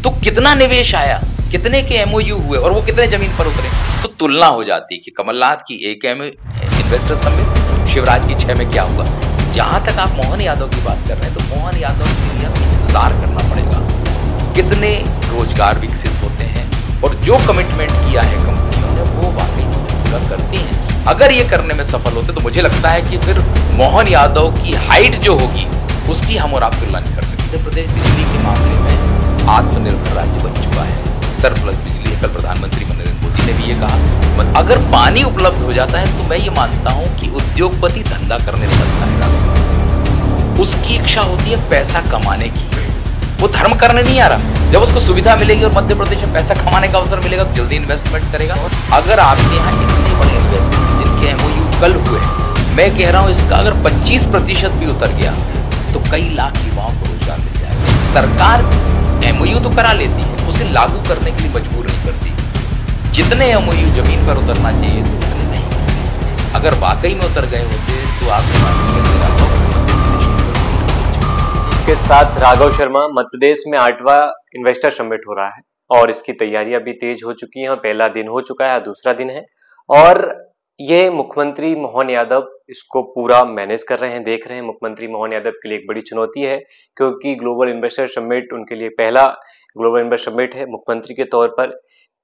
तो कितना निवेश आया, कितने के एमओयू हुए और वो कितने जमीन पर उतरे, तो तुलना हो जाती है कि कमलनाथ की एक इन्वेस्टर समिट, शिवराज की 6 में क्या हुआ। जहां तक आप मोहन यादव की बात कर रहे हैं, तो मोहन यादव के लिए हमें इंतजार करना पड़ेगा कितने रोजगार विकसित होते हैं और जो कमिटमेंट किया है कंपनियों ने वो वाकई पूरा करती हैं। अगर ये करने में सफल होते तो मुझे लगता है कि फिर मोहन यादव की हाइट जो होगी उसकी हम और आप तुलना नहीं कर सकते। प्रदेश बिजली के मामले में आत्मनिर्भर राज्य बन चुका है, सरप्लस बिजली है। कल प्रधानमंत्री नरेंद्र मोदी ने भी ये कहा, अगर पानी उपलब्ध हो जाता है तो मैं ये मानता हूं कि उद्योगपति धंधा करने लगता है। उसकी इच्छा होती है पैसा कमाने की, वो धर्म करने नहीं आ रहा। जब उसको सुविधा मिलेगी और मध्य प्रदेश में पैसा कमाने का अवसर मिलेगा तो जल्दी इन्वेस्टमेंट करेगा। अगर आपके यहाँ इतने बड़े इन्वेस्टमेंट जिनके एमओयू कल हुए, मैं कह रहा हूं इसका अगर 25% भी उतर गया तो कई लाख युवाओं को रोजगार मिल जाएगा। सरकार एमओयू तो करा लेती है, उसे लागू करने के लिए मजबूर नहीं करती। जितने एमओयू जमीन पर उतरना चाहिए तो उतने नहीं उतरे। अगर वाकई में उतर गए होते तो आप के साथ राघव शर्मा। मध्य प्रदेश में 8वां इन्वेस्टर समिट हो रहा है और इसकी तैयारियां भी तेज हो चुकी हैं और पहला दिन हो चुका है, दूसरा दिन है और ये मुख्यमंत्री मोहन यादव इसको पूरा मैनेज कर रहे हैं, देख रहे हैं। मुख्यमंत्री मोहन यादव के लिए एक बड़ी चुनौती है क्योंकि ग्लोबल इन्वेस्टर समिट उनके लिए पहला ग्लोबल इन्वेस्टर समिट है मुख्यमंत्री के तौर पर।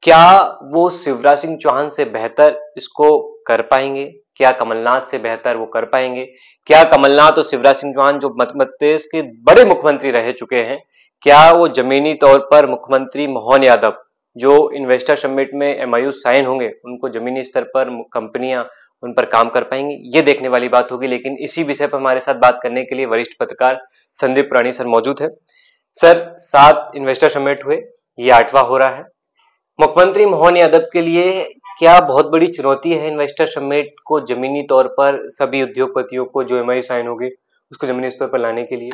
क्या वो शिवराज सिंह चौहान से बेहतर इसको कर पाएंगे? क्या कमलनाथ से बेहतर वो कर पाएंगे? क्या कमलनाथ और शिवराज सिंह चौहान जो मध्य प्रदेश के बड़े मुख्यमंत्री रह चुके हैं, क्या वो जमीनी तौर पर मुख्यमंत्री मोहन यादव जो इन्वेस्टर समिट में एमओयू साइन होंगे उनको जमीनी स्तर पर कंपनियां उन पर काम कर पाएंगी? ये देखने वाली बात होगी। लेकिन इसी विषय पर हमारे साथ बात करने के लिए वरिष्ठ पत्रकार संदीप पुराणी सर मौजूद है। सर, 7 इन्वेस्टर समिट हुए, ये 8वां हो रहा है। मुख्यमंत्री मोहन यादव के लिए क्या बहुत बड़ी चुनौती है इन्वेस्टर समिट को जमीनी तौर पर सभी उद्योगपतियों को जो एमओयू साइन होगी उसको जमीनी स्तर पर लाने के लिए?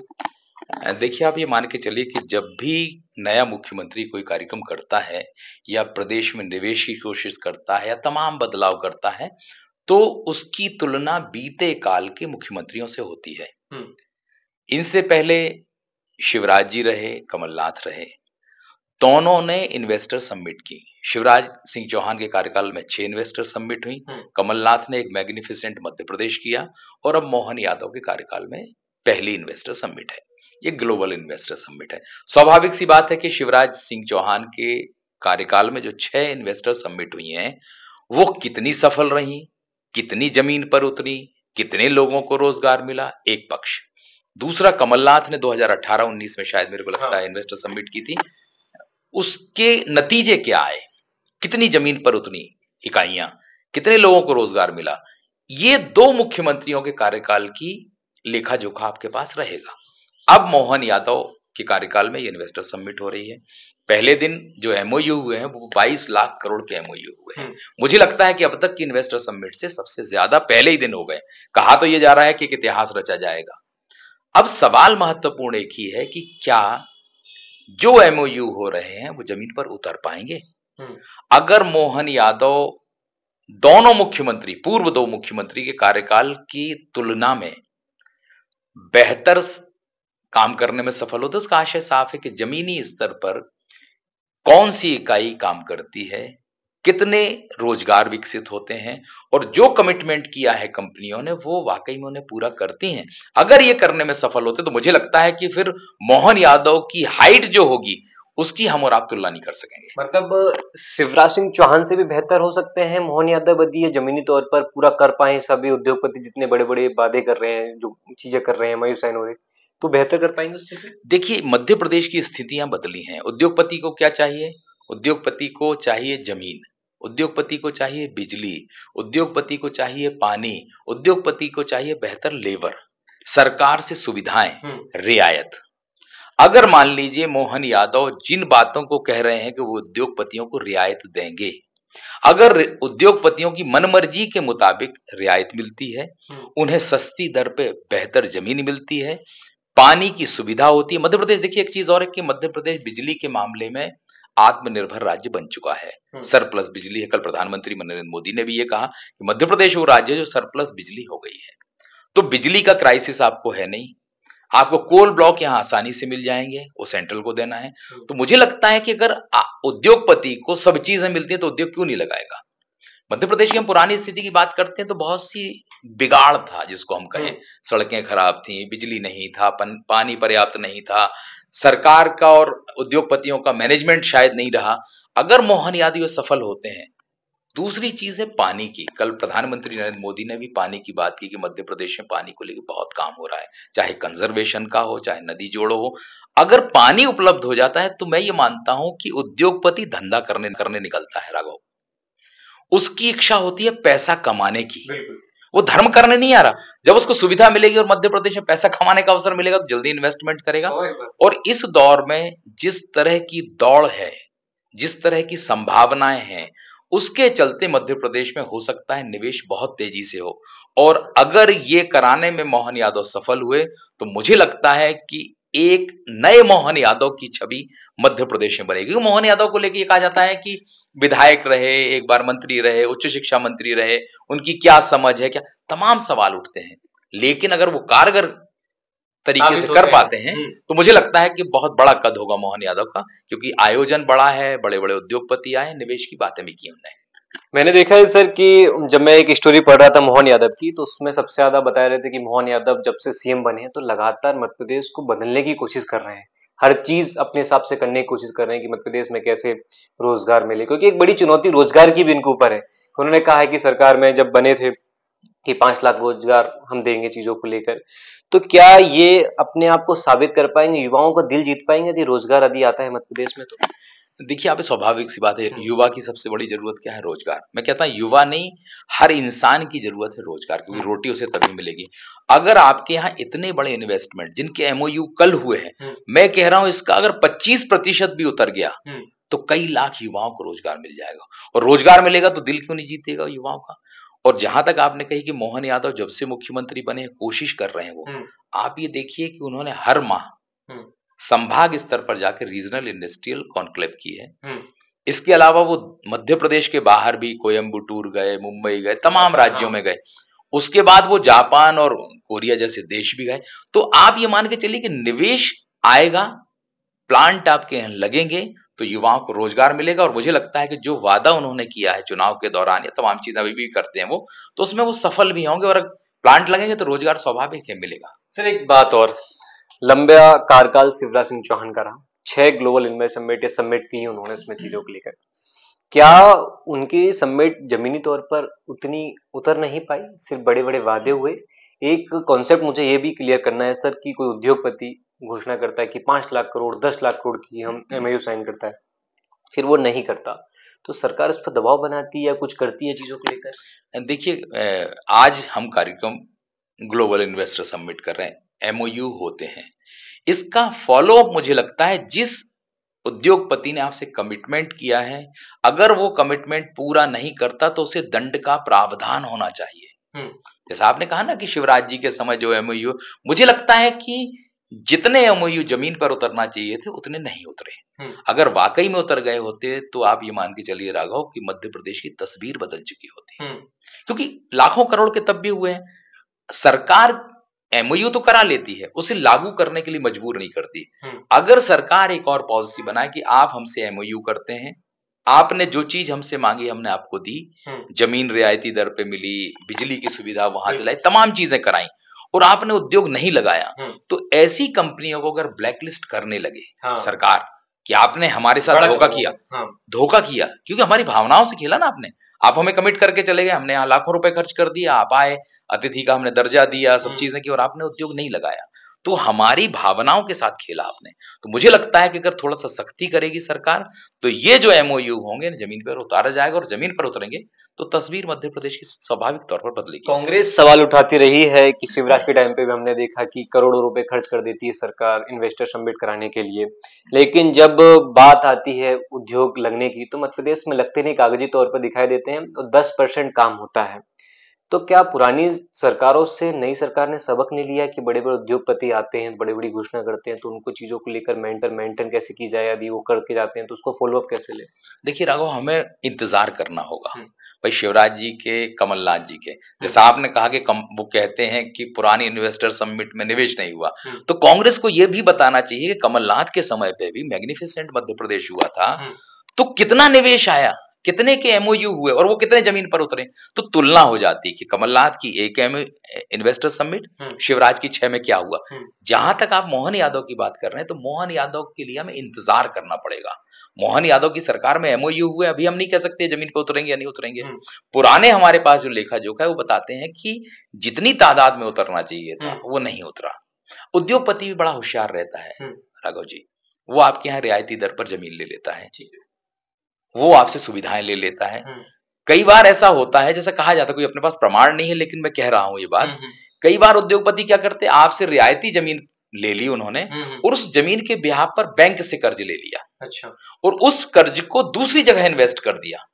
देखिए, आप ये मान के चलिए कि जब भी नया मुख्यमंत्री कोई कार्यक्रम करता है या प्रदेश में निवेश की कोशिश करता है या तमाम बदलाव करता है तो उसकी तुलना बीते काल के मुख्यमंत्रियों से होती है। इनसे पहले शिवराज जी रहे, कमलनाथ रहे, दोनों ने इन्वेस्टर समिट की। शिवराज सिंह चौहान के कार्यकाल में 6 इन्वेस्टर समिट हुई, कमलनाथ ने एक मैग्निफिसेंट मध्य प्रदेश किया और अब मोहन यादव के कार्यकाल में पहली इन्वेस्टर समिट है। ये ग्लोबल इन्वेस्टर समिट है। स्वाभाविक सी बात है कि शिवराज सिंह चौहान के कार्यकाल में जो 6 इन्वेस्टर समिट हुई हैं वो कितनी सफल रही, कितनी जमीन पर उतरी, कितने लोगों को रोजगार मिला, एक पक्ष। दूसरा, कमलनाथ ने 2018-19 में शायद मेरे को लगता है इन्वेस्टर समिट की थी, उसके नतीजे क्या आए, कितनी जमीन पर उतनी इकाइयां, कितने लोगों को रोजगार मिला, ये 2 मुख्यमंत्रियों के कार्यकाल की लेखा जोखा आपके पास रहेगा। अब मोहन यादव के कार्यकाल में ये इन्वेस्टर समिट हो रही है। पहले दिन जो एमओयू हुए हैं वो 22 लाख करोड़ के एमओयू हुए हैं। मुझे लगता है कि अब तक की इन्वेस्टर समिट से सबसे ज्यादा पहले ही दिन हो गए। कहा तो ये जा रहा है कि इतिहास रचा जाएगा। अब सवाल महत्वपूर्ण एक ही है कि क्या जो एमओयू हो रहे हैं वो जमीन पर उतर पाएंगे? अगर मोहन यादव दोनों मुख्यमंत्री, पूर्व 2 मुख्यमंत्री के कार्यकाल की तुलना में बेहतर काम करने में सफल होते, उसका आशय साफ है कि जमीनी स्तर पर कौन सी इकाई काम करती है, कितने रोजगार विकसित होते हैं और जो कमिटमेंट किया है कंपनियों ने वो वाकई में उन्हें पूरा करती हैं। अगर ये करने में सफल होते तो मुझे लगता है कि फिर मोहन यादव की हाइट जो होगी उसकी हम और आप तुलना नहीं कर सकेंगे। मतलब शिवराज सिंह चौहान से भी बेहतर हो सकते हैं मोहन यादव यदि ये जमीनी तौर पर पूरा कर पाए, सभी उद्योगपति जितने बड़े बड़े वादे कर रहे हैं, जो चीजें कर रहे हैं, एमओयू साइन हो रही, तो बेहतर कर पाएंगे उससे? देखिए, मध्य प्रदेश की स्थितियां बदली हैं। उद्योगपति को क्या चाहिए? उद्योगपति को चाहिए जमीन, उद्योगपति को चाहिए बिजली, उद्योगपति को चाहिए पानी, उद्योगपति को चाहिए बेहतर लेबर, सरकार से सुविधाएं, रियायत। अगर मान लीजिए मोहन यादव जिन बातों को कह रहे हैं कि वो उद्योगपतियों को रियायत देंगे, अगर उद्योगपतियों की मनमर्जी के मुताबिक रियायत मिलती है, उन्हें सस्ती दर पे बेहतर जमीन मिलती है, पानी की सुविधा होती है। मध्य प्रदेश, देखिए एक चीज और है कि मध्य प्रदेश बिजली के मामले में आत्मनिर्भर राज्य बन चुका है, सरप्लस बिजली है। कल प्रधानमंत्री नरेंद्र मोदी ने भी ये कहा कि मध्य प्रदेश वो राज्य है जो सरप्लस बिजली हो गई है। तो बिजली का क्राइसिस आपको है नहीं। आपको कोल ब्लॉक यहाँ आसानी से मिल जाएंगे, वो सेंट्रल को देना है। तो मुझे लगता है कि अगर उद्योगपति को सब चीजें मिलती हैं तो उद्योग क्यों नहीं लगाएगा। मध्य प्रदेश की हम पुरानी स्थिति की बात करते हैं तो बहुत सी बिगाड़ था, जिसको हम कहें, सड़कें खराब थी, बिजली नहीं था, पानी पर्याप्त नहीं था, सरकार का और उद्योगपतियों का मैनेजमेंट शायद नहीं रहा। अगर मोहन यादव सफल होते हैं। दूसरी चीज है पानी की। कल प्रधानमंत्री नरेंद्र मोदी ने भी पानी की बात की कि मध्य प्रदेश में पानी को लेकर बहुत काम हो रहा है, चाहे कंजर्वेशन का हो, चाहे नदी जोड़ो हो। अगर पानी उपलब्ध हो जाता है तो मैं ये मानता हूं कि उद्योगपति धंधा करने निकलता है राघव। उसकी इच्छा होती है पैसा कमाने की, वो धर्म करने नहीं आ रहा। जब उसको सुविधा मिलेगी और मध्य प्रदेश में पैसा कमाने का अवसर मिलेगा तो जल्दी इन्वेस्टमेंट करेगा। और इस दौर में जिस तरह की दौड़ है, जिस तरह की संभावनाएं हैं, उसके चलते मध्य प्रदेश में हो सकता है निवेश बहुत तेजी से हो। और अगर ये कराने में मोहन यादव सफल हुए तो मुझे लगता है कि एक नए मोहन यादव की छवि मध्य प्रदेश में बनेगी। क्योंकि मोहन यादव को लेकर ये कहा जाता है कि विधायक रहे, एक बार मंत्री रहे, उच्च शिक्षा मंत्री रहे, उनकी क्या समझ है, क्या तमाम सवाल उठते हैं। लेकिन अगर वो कारगर तरीके से कर पाते हैं तो मुझे लगता है कि बहुत बड़ा कद होगा मोहन यादव का, क्योंकि आयोजन बड़ा है, बड़े बड़े उद्योगपति आए, निवेश की बातें भी की उन्होंने। मैंने देखा है सर कि जब मैं एक स्टोरी पढ़ रहा था मोहन यादव की, तो उसमें सबसे ज्यादा बता रहे थे कि मोहन यादव जब से सीएम बने हैं तो लगातार मध्य प्रदेश को बदलने की कोशिश कर रहे हैं, हर चीज अपने हिसाब से करने की कोशिश कर रहे हैं कि मध्य प्रदेश में कैसे रोजगार मिले, क्योंकि एक बड़ी चुनौती रोजगार की भी इनके ऊपर है। उन्होंने कहा है कि सरकार में जब बने थे कि 5 लाख रोजगार हम देंगे चीजों को लेकर, तो क्या ये अपने आप को साबित कर पाएंगे, युवाओं का दिल जीत पाएंगे यदि रोजगार यदि आता है मध्य प्रदेश में तो? देखिए, आप स्वाभाविक सी बात है, युवा की सबसे बड़ी जरूरत क्या है? रोजगार। मैं कहता हूं युवा नहीं, हर इंसान की जरूरत है रोजगार, क्योंकि रोटी उसे तभी मिलेगी। अगर आपके यहाँ इतने बड़े इन्वेस्टमेंट जिनके एमओयू कल हुए हैं, मैं कह रहा हूं इसका अगर 25% भी उतर गया तो कई लाख युवाओं को रोजगार मिल जाएगा। और रोजगार मिलेगा तो दिल क्यों नहीं जीतेगा युवाओं का। और जहां तक आपने कही कि मोहन यादव जब से मुख्यमंत्री बने कोशिश कर रहे हैं वो, आप ये देखिए कि उन्होंने हर माह संभाग स्तर पर जाकर रीजनल इंडस्ट्रियल कॉन्क्लेव की है। इसके अलावा वो मध्य प्रदेश के बाहर भी कोयम्बटूर गए, मुंबई गए, तमाम राज्यों में गए। उसके बाद वो जापान और कोरिया जैसे देश भी गए। तो आप ये मान के चलिए कि निवेश आएगा, प्लांट आपके यहाँ लगेंगे तो युवाओं को रोजगार मिलेगा। और मुझे लगता है कि जो वादा उन्होंने किया है चुनाव के दौरान, या तमाम चीजें अभी भी करते हैं वो, तो उसमें वो सफल भी होंगे। और प्लांट लगेंगे तो रोजगार स्वाभाविक है मिलेगा। सर एक बात और, लंबा कार्यकाल शिवराज सिंह चौहान का रहा, 6 ग्लोबल इन्वेस्टर समिट की उन्होंने इसमें चीजों को लेकर, क्या उनकी समिट जमीनी तौर पर उतनी उतर नहीं पाई, सिर्फ बड़े बड़े वादे हुए? एक कॉन्सेप्ट मुझे ये भी क्लियर करना है सर कि कोई उद्योगपति घोषणा करता है कि 5 लाख करोड़ 10 लाख करोड़ की हम एमओयू साइन करता है, फिर वो नहीं करता, तो सरकार इस पर दबाव बनाती है या कुछ करती है चीजों को लेकर? देखिए, आज हम कार्यक्रम ग्लोबल इन्वेस्टर समिट कर रहे हैं, एमओयू होते हैं, इसका फॉलोअप मुझे लगता है जिस उद्योगपति ने आपसे कमिटमेंट किया है, अगर वो कमिटमेंट पूरा नहीं करता तो उसे दंड का प्रावधान होना चाहिए। जैसा आपने कहा ना कि शिवराज जी के समय जो एमओयू, मुझे लगता है कि जितने एमओयू जमीन पर उतरना चाहिए थे उतने नहीं उतरे। अगर वाकई में उतर गए होते तो आप ये मान के चलिए राघव कि मध्य प्रदेश की तस्वीर बदल चुकी होती। क्योंकि लाखों करोड़ के तब भी हुए हैं। सरकार एमओयू तो करा लेती है, उसे लागू करने के लिए मजबूर नहीं करती। अगर सरकार एक और पॉलिसी बनाए कि आप हमसे एमओयू करते हैं, आपने जो चीज हमसे मांगी हमने आपको दी, जमीन रियायती दर पे मिली, बिजली की सुविधा वहां दिलाई, तमाम चीजें कराई, और आपने उद्योग नहीं लगाया, तो ऐसी कंपनियों को अगर ब्लैकलिस्ट करने लगे सरकार कि आपने हमारे साथ धोखा किया, धोखा किया, क्योंकि हमारी भावनाओं से खेला ना आपने। आप हमें कमिट करके चले गए, हमने यहाँ लाखों रुपए खर्च कर दिया, आप आए, अतिथि का हमने दर्जा दिया, सब चीजें की, और आपने उद्योग नहीं लगाया, तो हमारी भावनाओं के साथ खेला आपने। तो मुझे लगता है कि अगर थोड़ा सा सख्ती करेगी सरकार तो ये जो एमओयू होंगे जमीन पर उतारा जाएगा, और जमीन पर उतरेंगे तो तस्वीर मध्य प्रदेश की स्वाभाविक तौर पर बदलेगी। कांग्रेस सवाल उठाती रही है कि शिवराज के टाइम पे भी हमने देखा कि करोड़ों रुपए खर्च कर देती है सरकार इन्वेस्टर समिट कराने के लिए, लेकिन जब बात आती है उद्योग लगने की तो मध्य प्रदेश में लगते नहीं, कागजी तौर पर दिखाई देते हैं, तो 10% काम होता है। तो क्या पुरानी सरकारों से नई सरकार ने सबक नहीं लिया कि बड़े बड़े उद्योगपति आते हैं, बड़ी बड़ी घोषणा करते हैं, तो उनको चीजों को लेकर मेंटेन कैसे की जाए, यदि वो करके जाते हैं तो उसको फॉलो अप कैसे ले? देखिए राघव, हमें इंतजार करना होगा। हम्म, भाई शिवराज जी के, कमलनाथ जी के, जैसा आपने कहा कि वो कहते हैं कि पुरानी इन्वेस्टर समिट में निवेश नहीं हुआ, तो कांग्रेस को यह भी बताना चाहिए कि कमलनाथ के समय पे भी मैग्निफिसेंट मध्य प्रदेश हुआ था, तो कितना निवेश आया, कितने के एमओयू हुए और वो कितने जमीन पर उतरे। तो तुलना हो जाती कि कमलनाथ की एक इन्वेस्टर समिट, शिवराज की 6 में क्या हुआ। जहां तक आप मोहन यादव की बात कर रहे हैं, तो मोहन यादव के लिए हमें इंतजार करना पड़ेगा। मोहन यादव की सरकार में एमओयू हुए, अभी हम नहीं कह सकते जमीन पे उतरेंगे या नहीं उतरेंगे। पुराने हमारे पास जो लेखा जोखा है वो बताते हैं कि जितनी तादाद में उतरना चाहिए था वो नहीं उतरा। उद्योगपति भी बड़ा होशियार रहता है राघव जी, वो आपके यहाँ रियायती दर पर जमीन ले लेता है, वो आपसे सुविधाएं ले लेता है। कई बार ऐसा होता है, जैसा कहा जाता है, कोई अपने पास प्रमाण नहीं है लेकिन मैं कह रहा हूं ये बात, कई बार उद्योगपति क्या करते हैं, आपसे रियायती जमीन ले ली उन्होंने और उस जमीन के ब्याह पर बैंक से कर्ज ले लिया। अच्छा। और उस कर्ज को दूसरी जगह इन्वेस्ट कर दिया।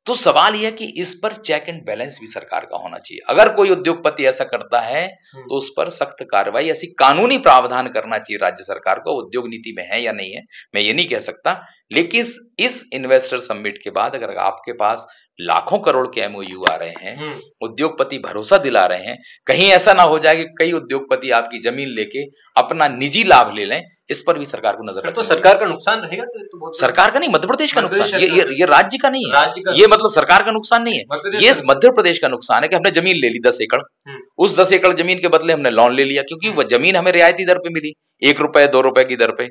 तो सवाल यह कि इस पर चेक एंड बैलेंस भी सरकार का होना चाहिए। अगर कोई उद्योगपति ऐसा करता है तो उस पर सख्त कार्रवाई, ऐसी कानूनी प्रावधान करना चाहिए राज्य सरकार को। उद्योग नीति में है या नहीं है मैं ये नहीं कह सकता, लेकिन इस इन्वेस्टर समिट के बाद अगर आपके पास लाखों करोड़ के एमओयू आ रहे हैं, उद्योगपति भरोसा दिला रहे हैं, कहीं ऐसा ना हो जाए कि कई उद्योगपति आपकी जमीन लेके अपना निजी लाभ ले लें, इस पर भी सरकार को नजर रखनी तो सरकार का नुकसान रहेगा। तो सरकार का नहीं, मध्य प्रदेश का नुकसान, ये राज्य का नहीं है, ये मतलब सरकार का नुकसान नहीं है, ये मध्य प्रदेश का नुकसान है कि हमने जमीन ले ली 10 एकड़, उस 10 एकड़ जमीन के बदले हमने लोन ले लिया, क्योंकि वह जमीन हमें रियायती दर पे मिली, 1 रुपए 2 रुपए की दर पे,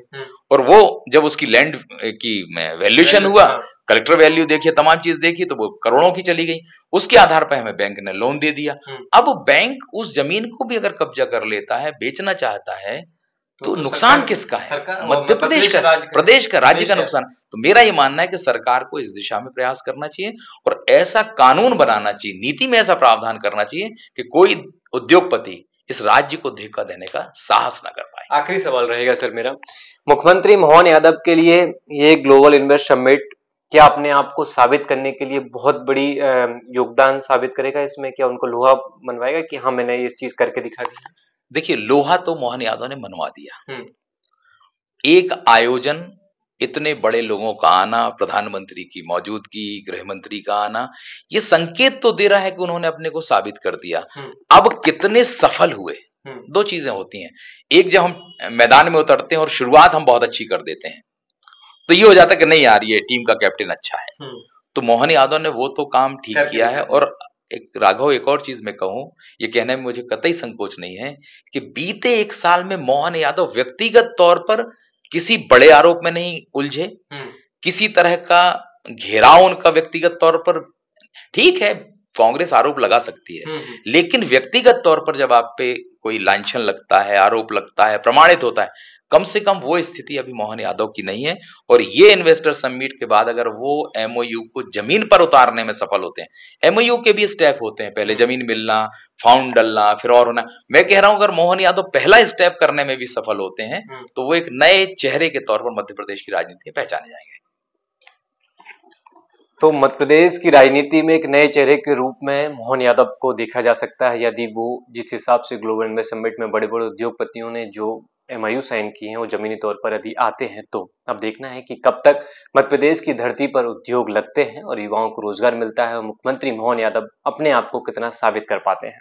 और वो जब उसकी लैंड की वैल्यूएशन हुआ, कलेक्टर वैल्यू देखिए, तमाम चीज देखी, तो वो करोड़ों की चली गई। उसके आधार पर हमें बैंक ने लोन दे दिया। अब बैंक उस जमीन को भी अगर कब्जा कर लेता है, बेचना चाहता है, तो नुकसान किसका है? मध्य प्रदेश का, प्रदेश का, राज्य का नुकसान। तो मेरा ये मानना है कि सरकार को इस दिशा में प्रयास करना चाहिए और ऐसा कानून बनाना चाहिए, नीति में ऐसा प्रावधान करना चाहिए कि कोई उद्योगपति इस राज्य को धक्का देने का साहस ना कर पाए। आखिरी सवाल रहेगा सर मेरा, मुख्यमंत्री मोहन यादव के लिए ये ग्लोबल इन्वेस्ट समिट क्या अपने आप को साबित करने के लिए बहुत बड़ी योगदान साबित करेगा? इसमें क्या उनको लोहा मनवाएगा कि हाँ मैंने ये चीज करके दिखा दी? देखिए, लोहा तो मोहन यादव ने मनवा दिया। एक आयोजन, इतने बड़े लोगों का आना, प्रधानमंत्री की मौजूदगी, गृह मंत्री का आना, ये संकेत तो दे रहा है कि उन्होंने अपने को साबित कर दिया। अब कितने सफल हुए, दो चीजें होती हैं। एक, जब हम मैदान में उतरते हैं और शुरुआत हम बहुत अच्छी कर देते हैं, तो ये हो जाता है कि नहीं यार ये टीम का कैप्टन अच्छा है। तो मोहन यादव ने वो तो काम ठीक किया है। और एक राघव, एक और चीज मैं कहूं, ये कहने में मुझे कतई संकोच नहीं है कि बीते 1 साल में मोहन यादव व्यक्तिगत तौर पर किसी बड़े आरोप में नहीं उलझे, किसी तरह का घेराव उनका व्यक्तिगत तौर पर, ठीक है कांग्रेस आरोप लगा सकती है, लेकिन व्यक्तिगत तौर पर जब आप पे कोई लांछन लगता है, आरोप लगता है, प्रमाणित होता है, कम से कम वो स्थिति अभी मोहन यादव की नहीं है। और ये इन्वेस्टर समिट के बाद अगर वो एमओयू को जमीन पर उतारने में सफल होते हैं, एमओयू के भी स्टेप होते हैं, पहले जमीन मिलना, फाउंड डलना, फिर और होना। मैं कह रहा हूं अगर मोहन यादव पहला स्टेप करने में भी सफल होते हैं, तो वो एक नए चेहरे के तौर पर मध्य प्रदेश की राजनीति में पहचाने जाएंगे। तो मध्य प्रदेश की राजनीति में एक नए चेहरे के रूप में मोहन यादव को देखा जा सकता है, यदि वो जिस हिसाब से ग्लोबल इन्वेस्ट समिट में बड़े बड़े उद्योगपतियों ने जो एमओयू साइन किए हैं वो जमीनी तौर पर यदि आते हैं, तो अब देखना है कि कब तक मध्य प्रदेश की धरती पर उद्योग लगते हैं और युवाओं को रोजगार मिलता है और मुख्यमंत्री मोहन यादव अपने आप को कितना साबित कर पाते हैं।